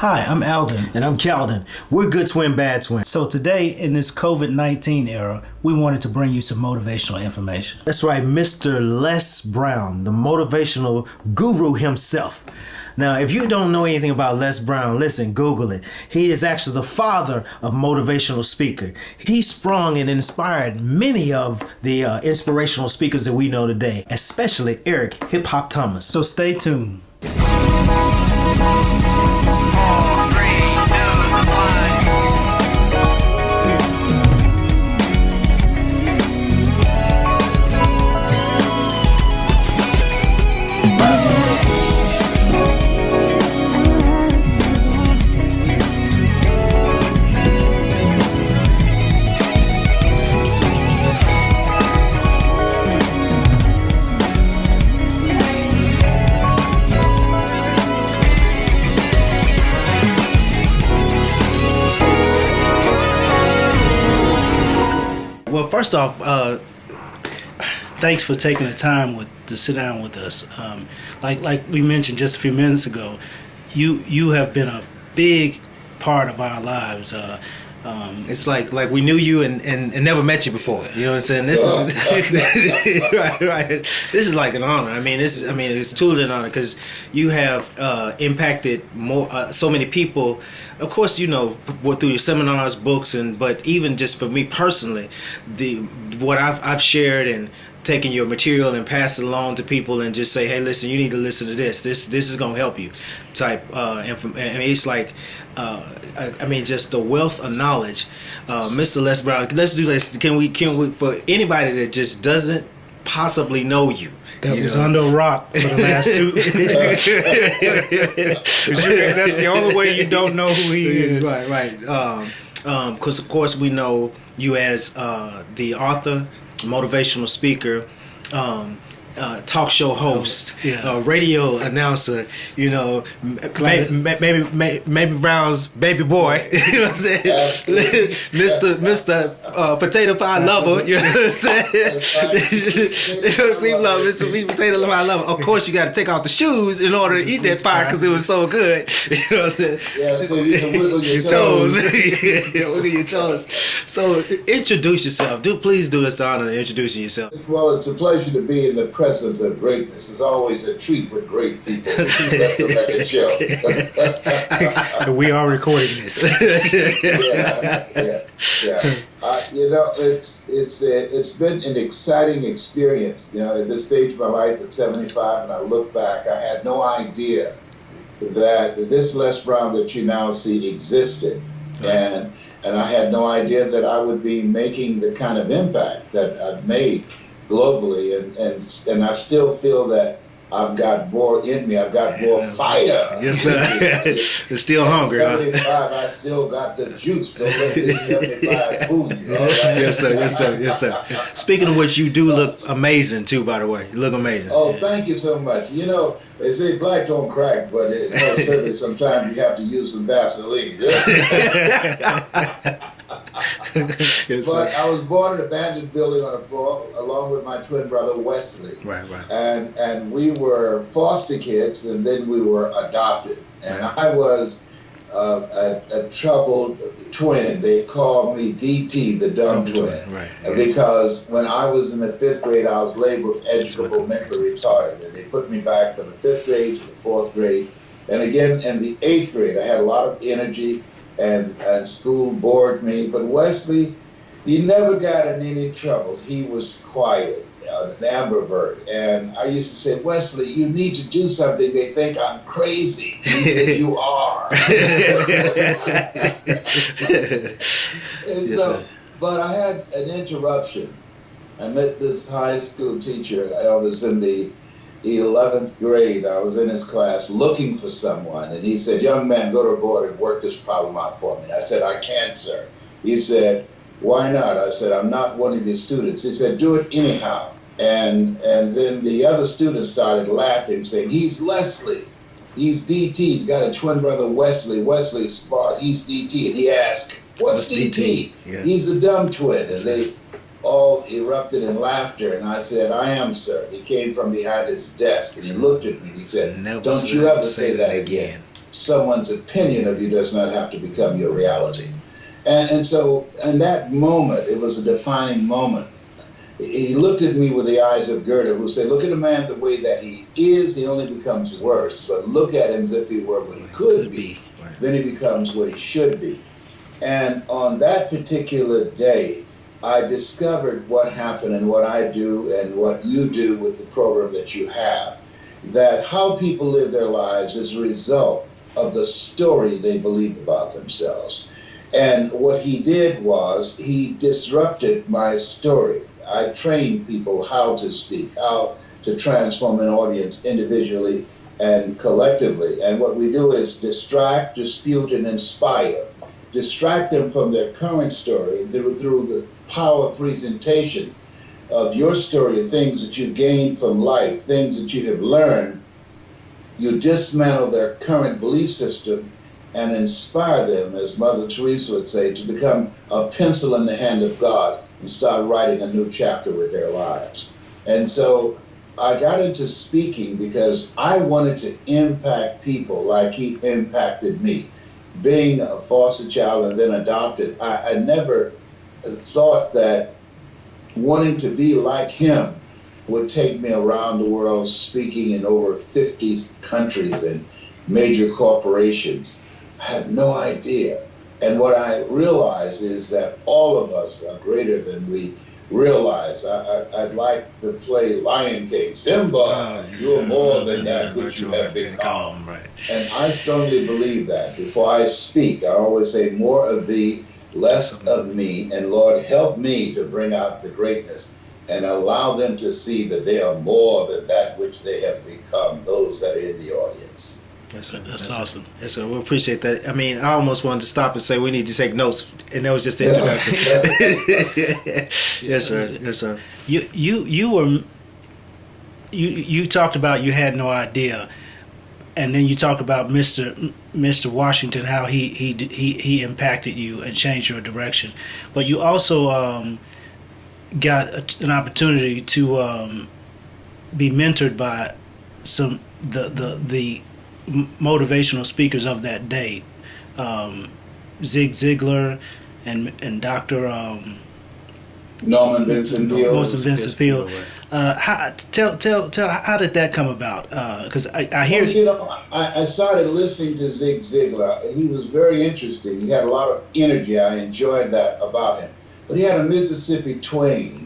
Hi, I'm Alden. And I'm Calden. We're Good Twin, Bad Twin. So today, in this COVID-19 era, we wanted to bring you some motivational information. That's right, Mr. Les Brown, the motivational guru himself. Now, if you don't know anything about Les Brown, listen, Google it. He is actually the father of motivational speaker. He sprung and inspired many of the inspirational speakers that we know today, especially Eric Hip Hop Thomas. So stay tuned. Well, first off, thanks for taking the time to sit down with us. Like we mentioned just a few minutes ago, you have been a big part of our lives. It's like we knew you and never met you before. You know what I'm saying? This is right. This is like an honor. It's truly an honor because you have impacted so many people. Of course, through your seminars, books, but even just for me personally, what I've shared and taking your material and pass it along to people and just say, hey, listen, you need to listen to this. This is gonna help you. Type it's like. Just the wealth of knowledge, Mr. Les Brown. Let's do this. Can we for anybody that just doesn't possibly know you? That was under a rock for the last two. That's the only way you don't know who he is. Right. Because of course we know you as the author, motivational speaker. Talk show host, radio announcer, maybe Brown's baby boy, you know what I'm saying? Mr. Potato Pie Lover, you know what I'm saying? Mr. Potato Pie Lover. Of course, you got to take off the shoes in order to eat that pie because it was so good. You know what I'm saying? Yeah, so you can wiggle your toes. Wiggle your toes. So introduce yourself. Please do us the honor of introducing yourself. Well, it's a pleasure to be in the presence of greatness. It's always a treat with great people. That's the record show. We are recording this. Yeah. It's been an exciting experience. At this stage of my life at 75, and I look back, I had no idea that this Les Brown that you now see existed, and I had no idea that I would be making the kind of impact that I've made globally, and I still feel that I've got more in me. I've got more fire. Yes, sir. You're still hungry, huh? 75, I still got the juice. Don't let this 75 fool you. All right? Yes, sir. Speaking of which, you do look amazing too. By the way, you look amazing. Oh, thank you so much. They say black don't crack, but certainly sometimes you have to use some Vaseline. But I was born in an abandoned building on a floor along with my twin brother Wesley. Right. And we were foster kids, and then we were adopted. And I was a troubled twin. They called me DT, the dumb twin. Right. Because when I was in the 5th grade, I was labeled educable mentally retarded. And they put me back from the 5th grade to the 4th grade. And again, in the 8th grade, I had a lot of energy. And school bored me, but Wesley, he never got in any trouble. He was quiet, an ambivert. And I used to say, Wesley, you need to do something. They think I'm crazy. He said, you are. But I had an interruption. I met this high school teacher. I was in the 11th grade. I was in his class looking for someone, and he said, young man, go to the board and work this problem out for me. I said, I can't, sir. He said, why not? I said, I'm not one of your students. He said, do it anyhow. And then the other students started laughing, saying, he's Leslie. He's DT. He's got a twin brother, Wesley. Wesley's smart. He's DT. And he asked, what's DT? Yeah. He's a dumb twin. And they all erupted in laughter, and I said, I am, sir. He came from behind his desk, and he looked at me, and he said, don't you ever say that again. someone's opinion of you does not have to become your reality. And so in that moment, it was a defining moment. He looked at me with the eyes of Goethe, who said, look at a man the way that he is, he only becomes worse. But look at him as if he were what he could be, then he becomes what he should be. And on that particular day, I discovered what happened and what I do and what you do with the program that you have, that how people live their lives is a result of the story they believe about themselves. And what he did was he disrupted my story. I trained people how to speak, how to transform an audience individually and collectively. And what we do is distract, dispute, and inspire. Distract them from their current story through the power presentation of your story, things that you've gained from life, things that you have learned. You dismantle their current belief system and inspire them, as Mother Teresa would say, to become a pencil in the hand of God and start writing a new chapter with their lives. And so I got into speaking because I wanted to impact people like he impacted me. Being a foster child and then adopted, I never thought that wanting to be like him would take me around the world speaking in over 50 countries and major corporations. I had no idea. And what I realized is that all of us are greater than we realize. I'd like to play Lion King. Simba, you're more than that which you have become. Right. And I strongly believe that. Before I speak, I always say, more of thee, less of me. And Lord, help me to bring out the greatness and allow them to see that they are more than that which they have become, those that are in the audience. Yes, sir. That's awesome. Yes, sir. We appreciate that. I mean, I almost wanted to stop and say we need to take notes, and that was just the introduction. Yes, sir. Yes, sir. You talked about you had no idea, and then you talk about Mr. Washington, how he impacted you and changed your direction. But you also got an opportunity to be mentored by some the motivational speakers of that day, Zig Ziglar and Dr. Norman Vincent Peale. Tell how did that come about? Because I hear I started listening to Zig Ziglar. He was very interesting. He had a lot of energy. I enjoyed that about him. But he had a Mississippi twang.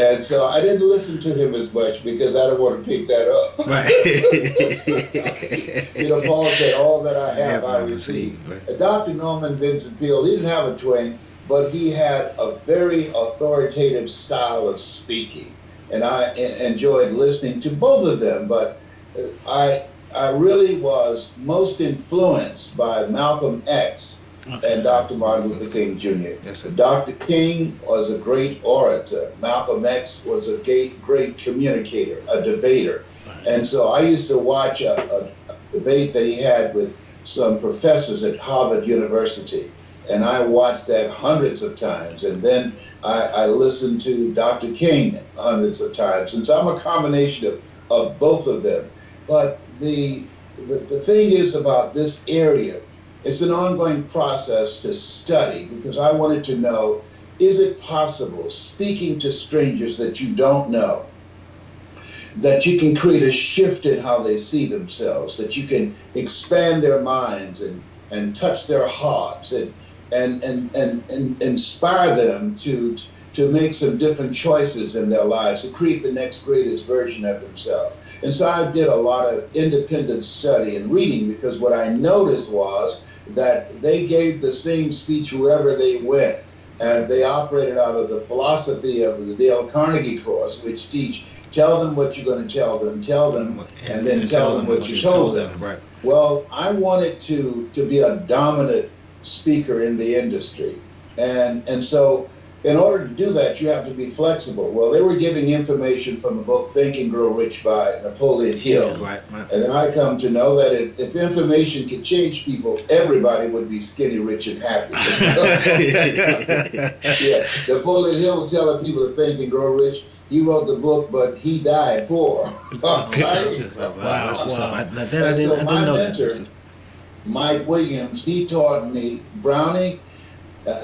And so I didn't listen to him as much because I didn't want to pick that up. Right. Paul said, all that I have I receive. Right. Dr. Norman Vincent Peale, he didn't have a twang, but he had a very authoritative style of speaking. And I enjoyed listening to both of them, but I really was most influenced by Malcolm X and Dr. Martin Luther King Jr. Yes, sir. Dr. King was a great orator. Malcolm X was a great communicator, a debater. And so I used to watch a debate that he had with some professors at Harvard University. And I watched that hundreds of times. And then I listened to Dr. King hundreds of times. And so I'm a combination of both of them. But the thing is about this area, it's an ongoing process to study, because I wanted to know, is it possible, speaking to strangers that you don't know, that you can create a shift in how they see themselves, that you can expand their minds and touch their hearts and inspire them to make some different choices in their lives, to create the next greatest version of themselves. And so I did a lot of independent study and reading, because what I noticed was that they gave the same speech wherever they went. And they operated out of the philosophy of the Dale Carnegie course, which teach, tell them what you're going to tell them, and then tell them what you told them. Right. Well, I wanted to be a dominant speaker in the industry. And so in order to do that, you have to be flexible. Well, they were giving information from the book Think and Grow Rich by Napoleon Hill. Right. And I come to know that if information could change people, everybody would be skinny, rich, and happy. Yeah, Napoleon Hill telling people to think and grow rich. He wrote the book, but he died poor. Right? Wow. And so my mentor, Mike Williams, he taught me, Brownie,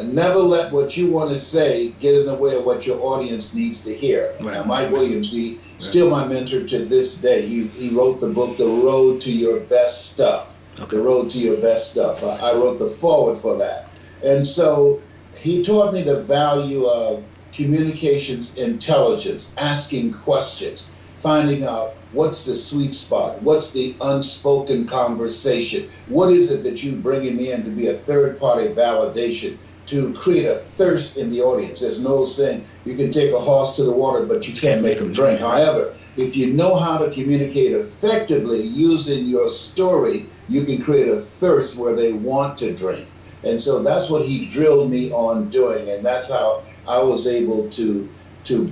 never let what you want to say get in the way of what your audience needs to hear. Right. Now, Mike Williams, still my mentor to this day. He wrote the book, The Road to Your Best Stuff. Okay. The Road to Your Best Stuff. I wrote the foreword for that. And so he taught me the value of communications intelligence, asking questions, finding out what's the sweet spot, what's the unspoken conversation, what is it that you bringing me in to be a third-party validation, to create a thirst in the audience. There's no saying you can take a horse to the water, but you can't make him drink. However, if you know how to communicate effectively using your story, you can create a thirst where they want to drink. And so that's what he drilled me on doing, and that's how I was able to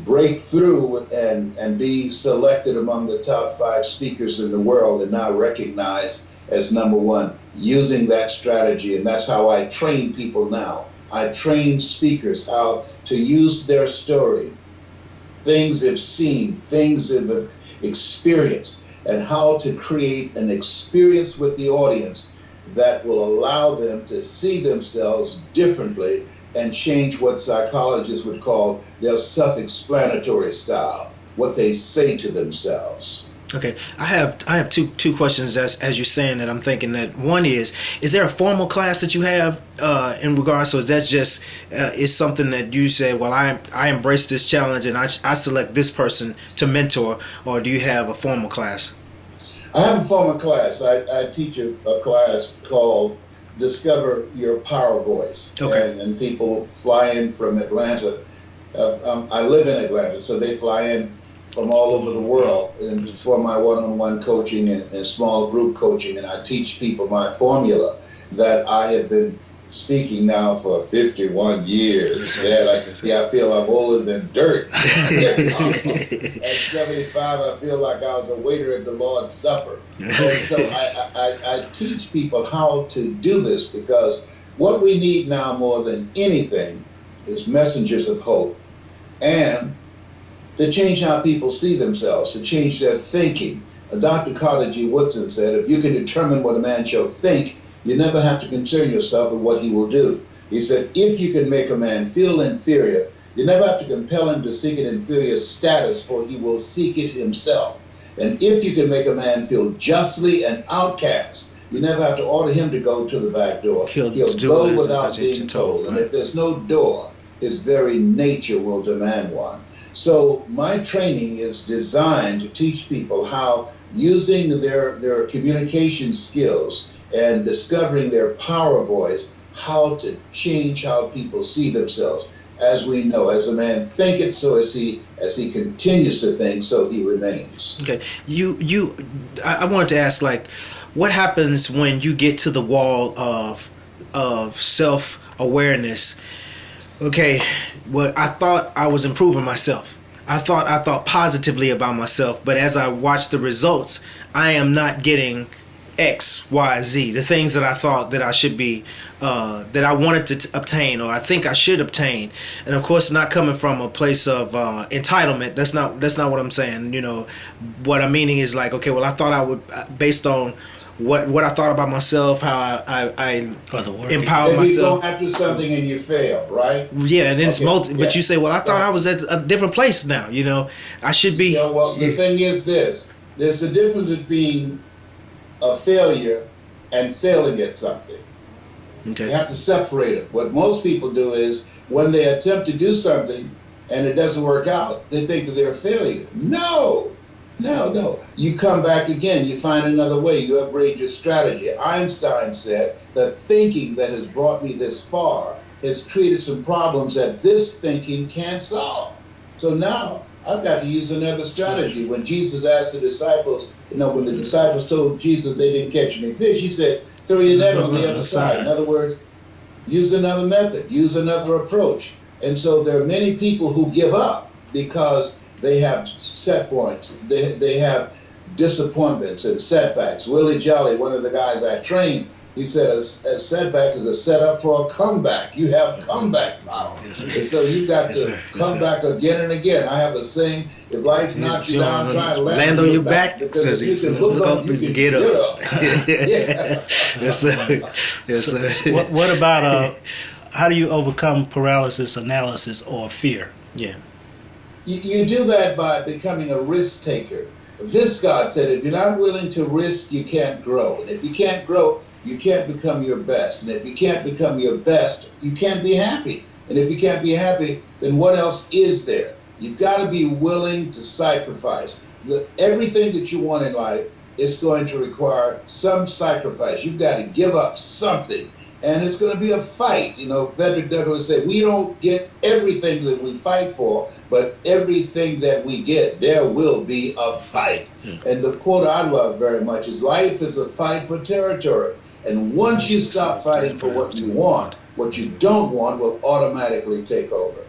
break through and be selected among the top 5 speakers in the world, and now recognized as number 1 using that strategy. And that's how I train people now. I train speakers how to use their story, things they've seen, things they've experienced, and how to create an experience with the audience that will allow them to see themselves differently and change what psychologists would call their self-explanatory style, what they say to themselves. Okay, I have two questions as you're saying that. I'm thinking that one is there a formal class that you have in regards, or is that just is something that you say, well, I embrace this challenge and I select this person to mentor, or do you have a formal class? I have a formal class. I teach a class called Discover Your Power Voice. Okay. And people fly in from Atlanta. I live in Atlanta, so they fly in from all over the world, and for my one-on-one coaching and small group coaching, and I teach people my formula that I have been speaking now for 51 years. I feel I'm older than dirt. At 75, I feel like I was a waiter at the Lord's Supper. And so I teach people how to do this, because what we need now more than anything is messengers of hope, and to change how people see themselves, to change their thinking. Dr. Carter G. Woodson said, if you can determine what a man shall think, you never have to concern yourself with what he will do. He said, if you can make a man feel inferior, you never have to compel him to seek an inferior status, for he will seek it himself. And if you can make a man feel justly an outcast, you never have to order him to go to the back door. He'll go without being told. And if there's no door, his very nature will demand one. So my training is designed to teach people how, using their communication skills and discovering their power voice, how to change how people see themselves. As we know, as a man thinketh, so as he continues to think, so he remains. Okay, I wanted to ask, like, what happens when you get to the wall of self-awareness? Okay, well, I thought I was improving myself. I thought positively about myself, but as I watch the results, I am not getting X, Y, Z, the things that I thought that I should be, that I wanted to obtain, or I think I should obtain. And of course, not coming from a place of entitlement. That's not what I'm saying. You know, what I'm meaning is like, okay, well, I thought I would, based on what I thought about myself, how I empowered myself. If you go after something and you fail, right? Yeah, and it's but you say, well, I thought I was at a different place now. You know, I should be. Yeah, well, the thing is this: there's a difference between a failure and failing at something. Okay. You have to separate it. What most people do is, when they attempt to do something and it doesn't work out, they think that they're a failure. No. You come back again. You find another way. You upgrade your strategy. Einstein said that thinking that has brought me this far has created some problems that this thinking can't solve. So now I've got to use another strategy. When Jesus asked the disciples, when the disciples told Jesus they didn't catch any fish, he said, throw your net on the other side. In other words, use another method, use another approach. And so there are many people who give up because they have set points. They have disappointments and setbacks. Willie Jolly, one of the guys I trained, He said a setback is a setup for a comeback. You have comeback power. Yes, sir. And so you got Yes, to sir. Yes, come sir. back again and again. I have a saying, if life knocks you down, try to land on your back. because if you can look up, you can get up. Yeah. Yes, sir. Yes, sir. What about how do you overcome paralysis analysis or fear? Yeah. You do that by becoming a risk taker. Viscott said, if you're not willing to risk, you can't grow. And if you can't grow, you can't become your best. And if you can't become your best, you can't be happy. And if you can't be happy, then what else is there? You've got to be willing to sacrifice. Everything that you want in life is going to require some sacrifice. You've got to give up something. And it's going to be a fight. You know, Frederick Douglass said, we don't get everything that we fight for, but everything that we get, there will be a fight. And the quote I love very much is, life is a fight for territory. And once you stop fighting for what you want, what you don't want will automatically take over.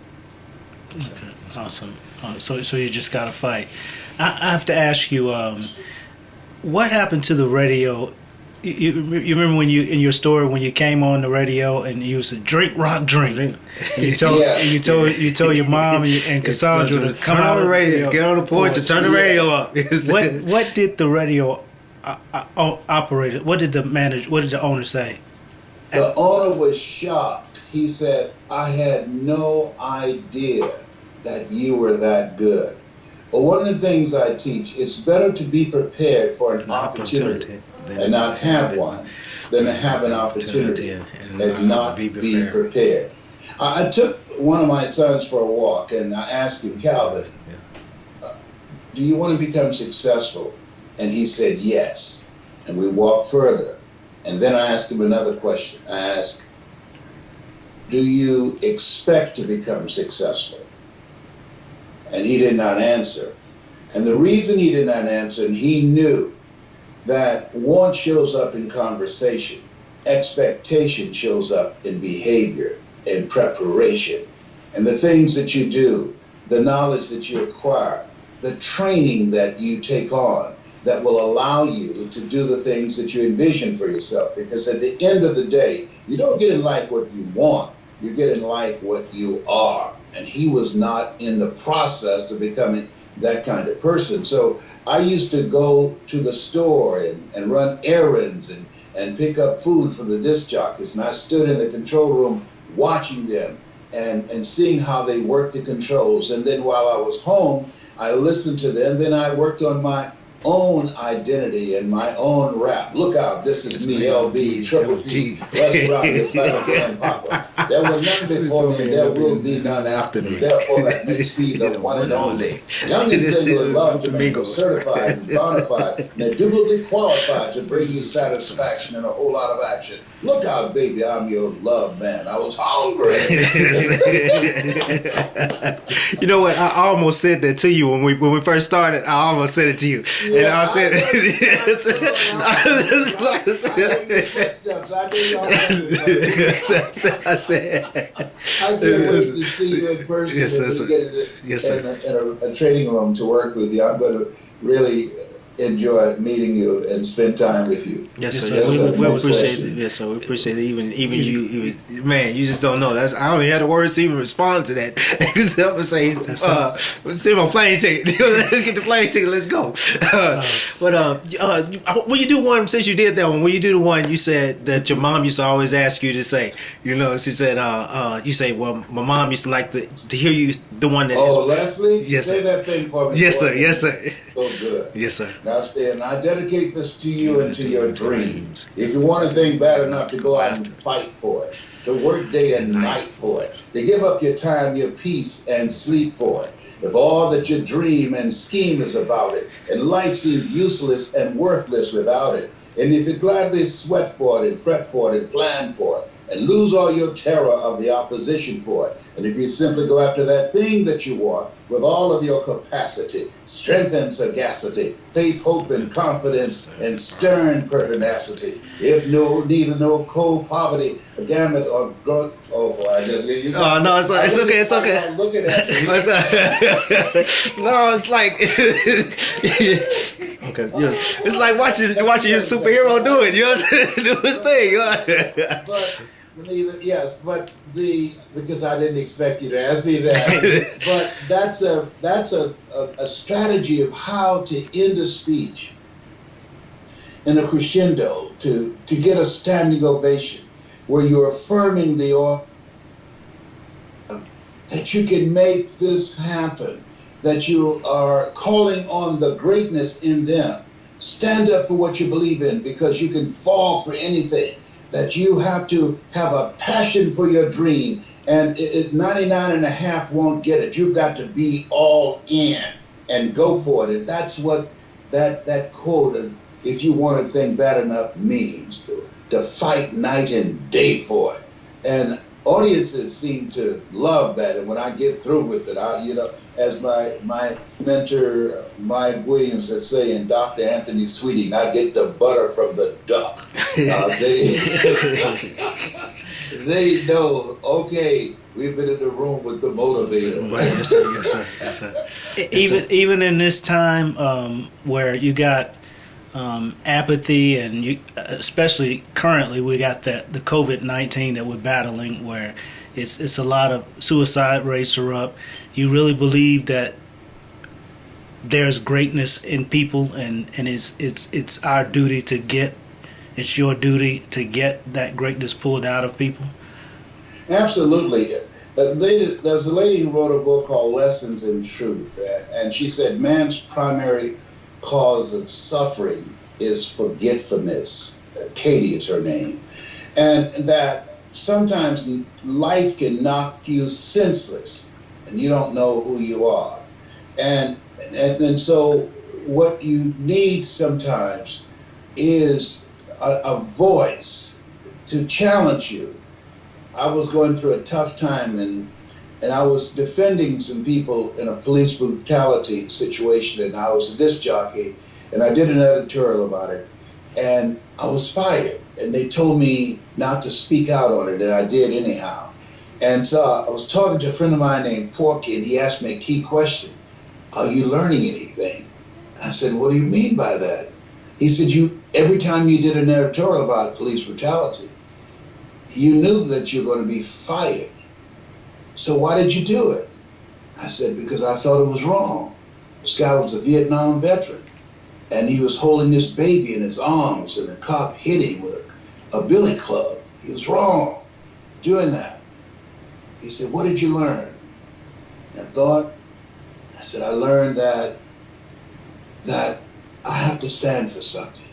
Okay. Awesome. So you just got to fight. I have to ask you, what happened to the radio? You remember when you in your story when you came on the radio and you said drink rock drink. And you told you told your mom and Cassandra to come turn on out the radio, get on the porch and turn the radio up. What did the radio operator? What did the owner say? The owner was shocked. He said, I had no idea that you were that good. But one of the things I teach, it's better to be prepared for an opportunity and not have one than to have an opportunity and not be prepared. I took one of my sons for a walk and I asked him, Calvin, do you want to become successful? And he said, yes. And we walked further. And then I asked him another question. I asked, do you expect to become successful? And he did not answer. And the reason he did not answer, and he knew that want shows up in conversation, expectation shows up in behavior, in preparation, and the things that you do, the knowledge that you acquire, the training that you take on that will allow you to do the things that you envision for yourself. Because at the end of the day, you don't get in life what you want, you get in life what you are. And he was not in the process of becoming that kind of person. So I used to go to the store and run errands and pick up food from the disc jockeys. And I stood in the control room watching them and seeing how they worked the controls. And then while I was home, I listened to them. Then I worked on my own identity and my own rap. Look out, this is me, LB, Triple G, Let's Rock It, Battle Papa. There was none before me, and there will be none after me. Therefore, that makes me the one and only. Young and single and love to mingle, certified and bona fide, and indubitably qualified to bring you satisfaction and a whole lot of action. Look out, baby, I'm your love man. I was hungry. You know what? I almost said that to you when we first started. I almost said it to you. And I said, I said, I can't wait to see you in person. Yes, sir. In a training room to work with you. I'm going to really enjoy meeting you and spend time with you. Yes, sir. Yes, sir. We appreciate it. Yes, sir. We appreciate it. Even you, man, you just don't know. I don't even have the words to even respond to that. Except for say, send my plane ticket. Let's get the plane ticket. Let's go. But when you do one, since you did that one, when you do the one, you said that your mom used to always ask you to say, you know, she said, you say, well, my mom used to like to hear you, the one that. Oh, Leslie, yes, say sir. that thing for me. Yes, sir. Yes, sir. So good. Yes, sir. Now, and I dedicate this to you and to your dreams. If you want a thing bad enough to go out and fight for it, to work day and night for it, to give up your time, your peace, and sleep for it, if all that you dream and scheme is about it, and life seems useless and worthless without it, and if you gladly sweat for it and fret for it and plan for it, and lose all your terror of the opposition for it, and if you simply go after that thing that you want with all of your capacity, strength and sagacity, faith, hope, and confidence, and stern pertinacity, if neither cold poverty, a gamut or growth. Oh boy, I just you Oh no, it's okay. It's okay. I'm looking at you. No, it's like 'cause, you know, it's like watching your superhero do it. You know, do his thing. But yes, but because I didn't expect you to ask me that, but that's a strategy of how to end a speech in a crescendo to get a standing ovation, where you're affirming the audience that you can make this happen, that you are calling on the greatness in them. Stand up for what you believe in, because you can fall for anything, that you have to have a passion for your dream, and 99 and a half won't get it. You've got to be all in and go for it. And that's what that quote, if you want a thing bad enough, means, to fight night and day for it. And audiences seem to love that. And when I get through with it, as my mentor, Mike Williams, would say, and Dr. Anthony Sweeting, I get the butter from the duck. They know, okay, we've been in the room with the motivator. Right. Yes, sir. Yes, sir. Yes, sir. Even in this time where you got apathy, and especially currently we got the COVID-19 that we're battling, where it's a lot of suicide rates are up. You really believe that there's greatness in people, and it's our duty to get, it's your duty to get that greatness pulled out of people? Absolutely. There's a lady who wrote a book called Lessons in Truth, and she said man's primary cause of suffering is forgetfulness. Katie is her name. And that sometimes life can knock you senseless and you don't know who you are. And so what you need sometimes is a voice to challenge you. I was going through a tough time, and I was defending some people in a police brutality situation, and I was a disc jockey, and I did an editorial about it, and I was fired, and they told me not to speak out on it, and I did anyhow. And so I was talking to a friend of mine named Porky, and he asked me a key question: are you learning anything? I said, what do you mean by that? He said, every time you did an editorial about police brutality, you knew that you're going to be fired. So why did you do it? I said, because I thought it was wrong. This guy was a Vietnam veteran, and he was holding this baby in his arms, and the cop hit him with a billy club. He was wrong doing that. He said, what did you learn? And I said, I learned that I have to stand for something.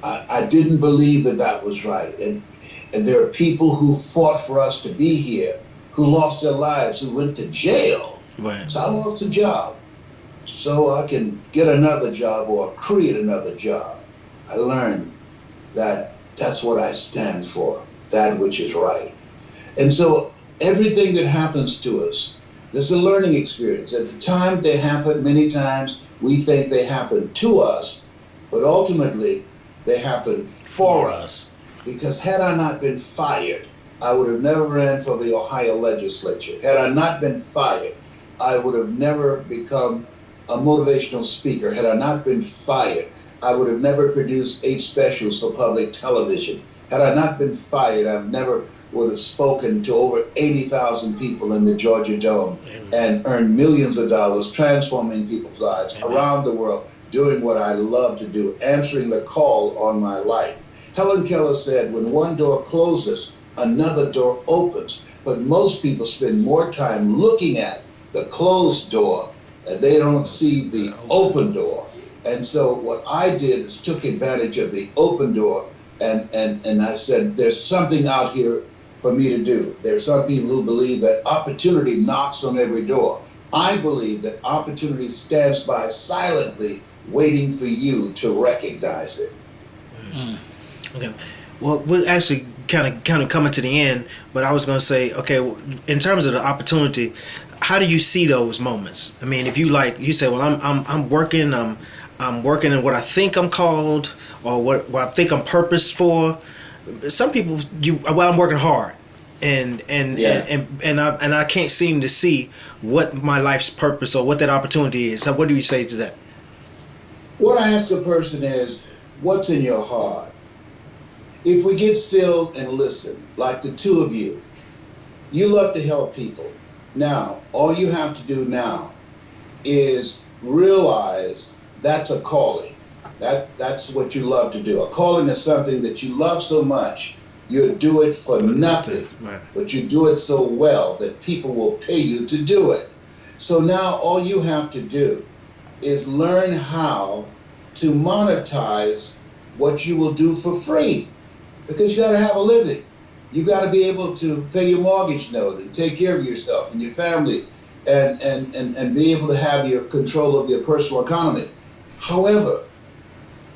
I didn't believe that was right. And there are people who fought for us to be here, who lost their lives, who went to jail. Right. So I lost a job so I can get another job or create another job. I learned that that's what I stand for, that which is right. And so everything that happens to us, there's a learning experience. At the time they happen, many times we think they happen to us, but ultimately they happen for us. Because had I not been fired, I would have never ran for the Ohio legislature. Had I not been fired, I would have never become a motivational speaker. Had I not been fired, I would have never produced 8 specials for public television. Had I not been fired, I never would have spoken to over 80,000 people in the Georgia Dome and earned millions of dollars, transforming people's lives around the world, doing what I love to do, answering the call on my life. Helen Keller said, when one door closes, another door opens. But most people spend more time looking at the closed door, and they don't see the open door. And so what I did is took advantage of the open door, and I said, there's something out here for me to do. There are some people who believe that opportunity knocks on every door. I believe that opportunity stands by silently, waiting for you to recognize it. Mm. Okay. Well, we're actually kind of coming to the end, but I was going to say, okay, in terms of the opportunity, how do you see those moments? I mean, if you say, well, I'm working in what I think I'm called, or what I think I'm purposed for. Some people, I'm working hard, and I can't seem to see what my life's purpose or what that opportunity is. So what do you say to that? What I ask a person is, what's in your heart? If we get still and listen, like the two of you, you love to help people. Now, all you have to do now is realize that's a calling. That's what you love to do. A calling is something that you love so much, you'll do it for nothing, right. but you do it so well that people will pay you to do it. So now all you have to do is learn how to monetize what you will do for free, because you got to have a living. You got to be able to pay your mortgage note and take care of yourself and your family, and be able to have your control of your personal economy. However,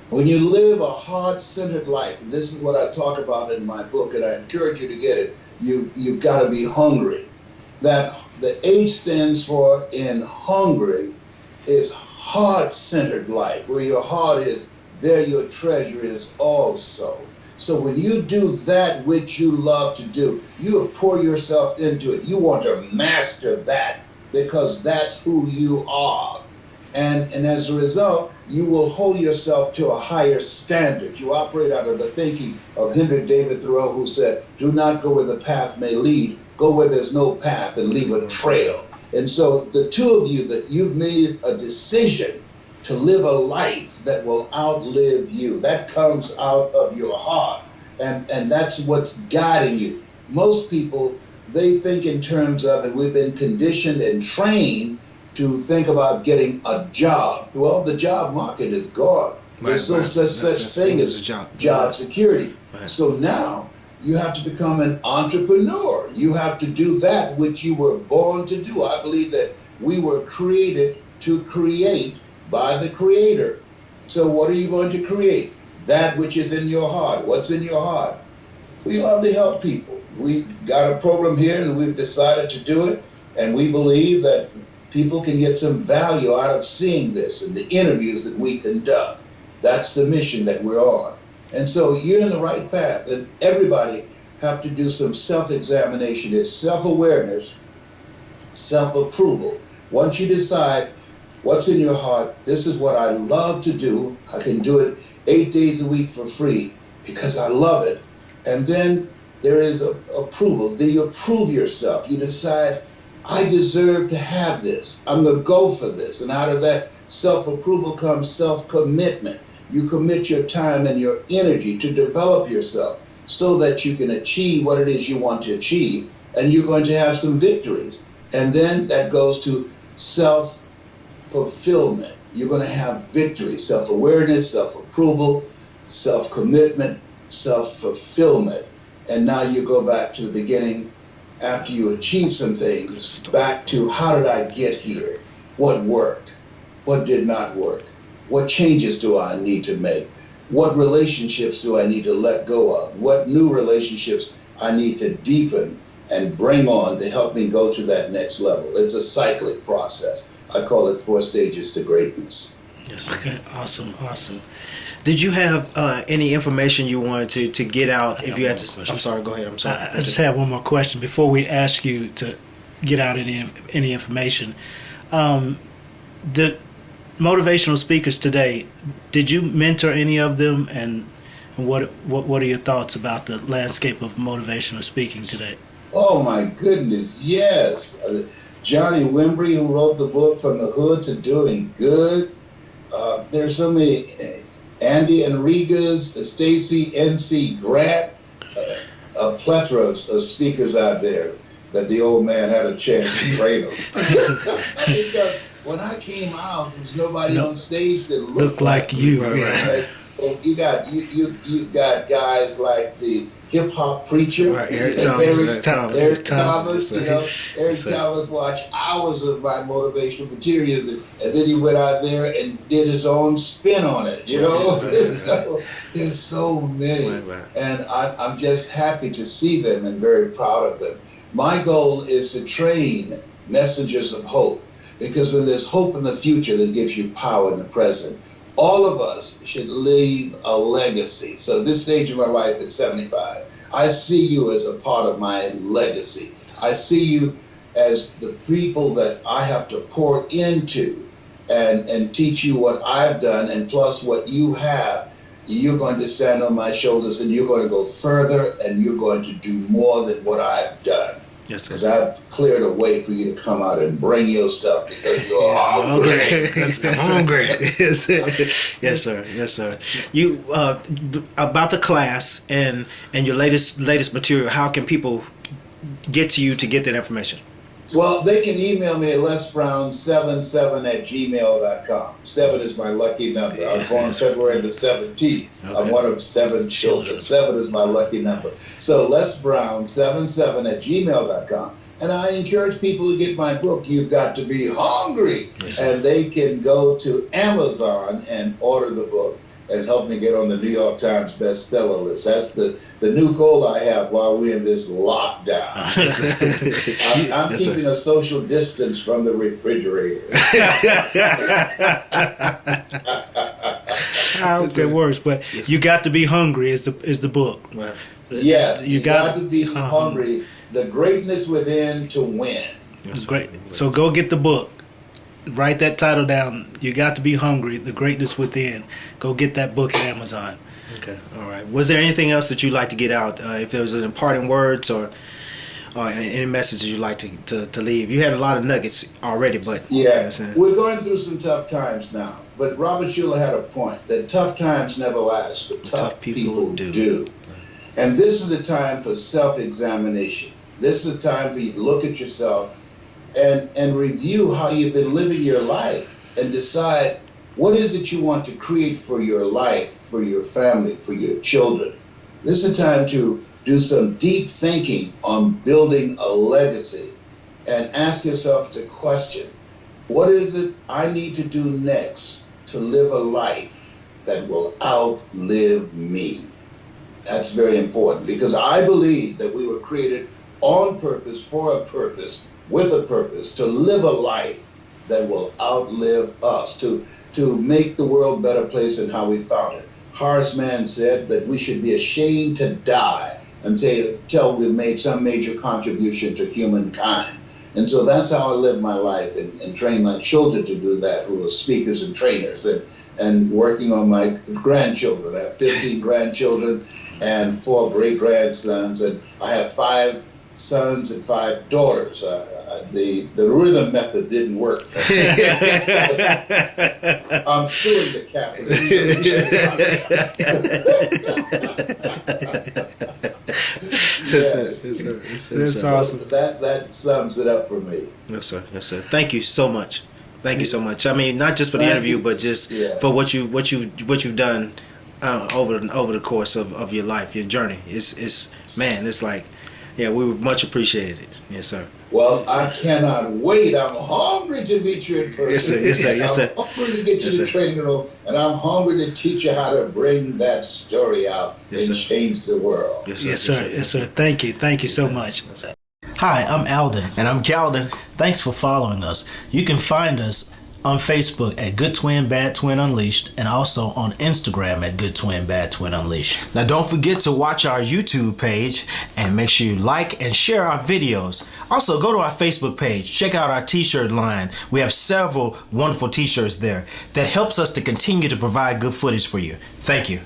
when you live a heart-centered life, and this is what I talk about in my book, and I encourage you to get it, you've got to be hungry. That the H stands for in hungry is heart-centered life. Where your heart is, there your treasure is also. So when you do that which you love to do, you pour yourself into it. You want to master that because that's who you are. And as a result, you will hold yourself to a higher standard. You operate out of the thinking of Henry David Thoreau, who said, do not go where the path may lead, go where there's no path and leave a trail. And so the two of you, that you've made a decision to live a life that will outlive you. That comes out of your heart, and that's what's guiding you. Most people, they think in terms of, and we've been conditioned and trained to think about getting a job. Well, the job market is gone. There's such thing as job security. Right. So now you have to become an entrepreneur. You have to do that which you were born to do. I believe that we were created to create by the Creator. So what are you going to create? That which is in your heart. What's in your heart? We love to help people. We got a program here and we've decided to do it, and we believe that people can get some value out of seeing this and the interviews that we conduct. That's the mission that we're on. And so you're in the right path, and everybody have to do some self-examination. It's self-awareness, self-approval. Once you decide what's in your heart, this is what I love to do, I can do it 8 days a week for free because I love it. And then there is approval. Then you approve yourself. You decide, I deserve to have this. I'm going to go for this. And out of that self-approval comes self-commitment. You commit your time and your energy to develop yourself so that you can achieve what it is you want to achieve, and you're going to have some victories. And then that goes to self-fulfillment. You're going to have victory, self-awareness, self-approval, self-commitment, self-fulfillment. And now you go back to the beginning after you achieve some things, back to how did I get here? What worked? What did not work? What changes do I need to make? What relationships do I need to let go of? What new relationships I need to deepen and bring on to help me go to that next level? It's a cyclic process. I call it 4 stages to greatness. Yes, okay. Awesome. Did you have any information you wanted to get out? If you had to, I'm sorry. Go ahead. I'm sorry. I just have one more question before we ask you to get out any information. The motivational speakers today, did you mentor any of them, and what are your thoughts about the landscape of motivational speaking today? Oh my goodness, yes. Johnny Wimbrey, who wrote the book From the Hood to Doing Good. There's so many. Andy Enriquez, Stacy N.C. Grant, a plethora of speakers out there that the old man had a chance to train them. Because when I came out, there was nobody on stage that looked like you. Right? And you got guys like the hip hop preacher, right, Eric Thomas. Eric Thomas watched hours of my motivational materials, and then he went out there and did his own spin on it. So there's so many, and I'm just happy to see them and very proud of them. My goal is to train messengers of hope, because when there's hope in the future, that gives you power in the present. All of us should leave a legacy. So this stage of my life at 75, I see you as a part of my legacy. I see you as the people that I have to pour into and teach you what I've done, and plus what you have. You're going to stand on my shoulders, and you're going to go further, and you're going to do more than what I've done. Yes, sir. Because I've cleared a way for you to come out and bring your stuff because you're hungry. Hungry. Yes, sir. Yes, sir. Yes, sir. You about the class and your latest material. How can people get to you to get that information? Well, they can email me at lesbrown77@gmail.com. 7 is my lucky number. I was born February the 17th. Okay. I'm one of 7 children. 7 is my lucky number. So lesbrown77@gmail.com. And I encourage people to get my book, You've Got to Be Hungry. Yes, and they can go to Amazon and order the book and help me get on the New York Times bestseller list. That's the new goal I have while we're in this lockdown. I'm yes, keeping a social distance from the refrigerator. I hope it works, but You Got to Be Hungry is the book. Wow. Yes, you got to be hungry. The greatness within to win. It's great. So go get the book. Write that title down. You Got to Be Hungry, The Greatness Within. Go get that book at Amazon. Okay. All right. Was there anything else that you'd like to get out? If there was an imparting words or any messages you'd like to leave? You had a lot of nuggets already, but... Yeah. We're going through some tough times now. But Robert Schuller had a point that tough times never last, but tough people do. And this is the time for self-examination. This is the time for you to look at yourself and review how you've been living your life and decide what is it you want to create for your life, for your family, for your children. This is a time to do some deep thinking on building a legacy and ask yourself the question, what is it I need to do next to live a life that will outlive me? That's very important because I believe that we were created on purpose, for a purpose, with a purpose, to live a life that will outlive us, to make the world a better place than how we found it. Horace Mann said that we should be ashamed to die until we've made some major contribution to humankind. And so that's how I live my life and train my children to do that, who are speakers and trainers, and working on my grandchildren. I have 15 grandchildren and 4 great-grandsons, and I have 5 sons and 5 daughters. The rhythm method didn't work for me. I'm suing the capital. That's awesome. That sums it up for me. Yes, sir. Yes, sir. Thank you so much. Thank you so much. I mean, not just for the interview, but just for what you've done over the course of your life, your journey. It's like, yeah, we would much appreciate it. Yes, sir. Well, I cannot wait. I'm hungry to meet you in person. Yes, sir. Yes, sir. Yes, sir. I'm hungry to get you to the training room, and I'm hungry to teach you how to bring that story out and change the world. Yes, sir. Yes, sir. Yes, sir. Thank you. Thank you so much. Hi, I'm Alden. And I'm Calden. Thanks for following us. You can find us on Facebook at Good Twin Bad Twin Unleashed, and also on Instagram at Good Twin Bad Twin Unleashed. Now don't forget to watch our YouTube page and make sure you like and share our videos. Also go to our Facebook page, check out our t-shirt line. We have several wonderful t-shirts there that helps us to continue to provide good footage for you. Thank you.